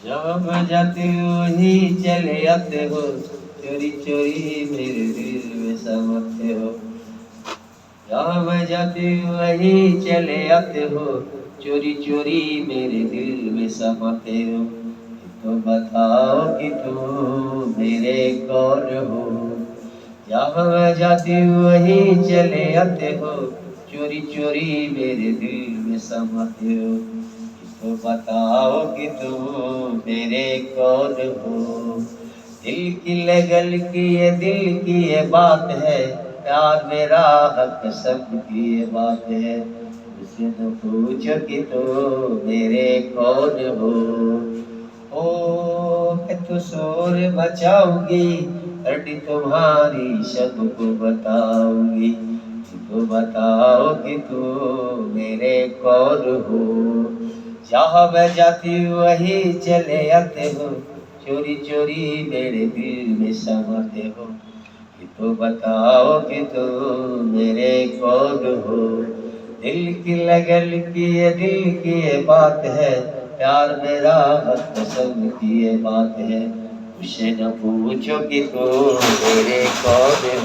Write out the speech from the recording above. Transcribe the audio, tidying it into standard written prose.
जहाँ मैं जाती हूँ वहीं चले आते हो, चोरी चोरी मेरे दिल में समाते हो। जहाँ मैं जाती हूँ वहीं चले आते हो, चोरी चोरी मेरे दिल में समाते हो। तो बताओ कि तुम मेरे कौन हो। जहाँ मैं जाती हूँ वहीं चले आते हो, चोरी चोरी मेरे दिल में समाते हो। तो बताओ कि तुम मेरे कौन हो। दिल की लगन की ये बात है, प्यार मेरा हक सब की ये बात है। मुझसे तो पूछो कि तुम मेरे कौन हो। ओ मैं तो शोर मचाऊंगी, हड्डी तुम्हारी सबको बताऊंगी। तो बताओ कि तुम मेरे कौन हो। जहाँ मैं जाती हूँ वहीं चले आते हो, चोरी चोरी मेरे दिल में समाते हो। कि तो बताओ कि तुम मेरे कौन हो। दिल की लगन की ये बात है, प्यार मेरा हक सब की ये बात है। मुझसे न पूछो कि तुम मेरे कौन हो।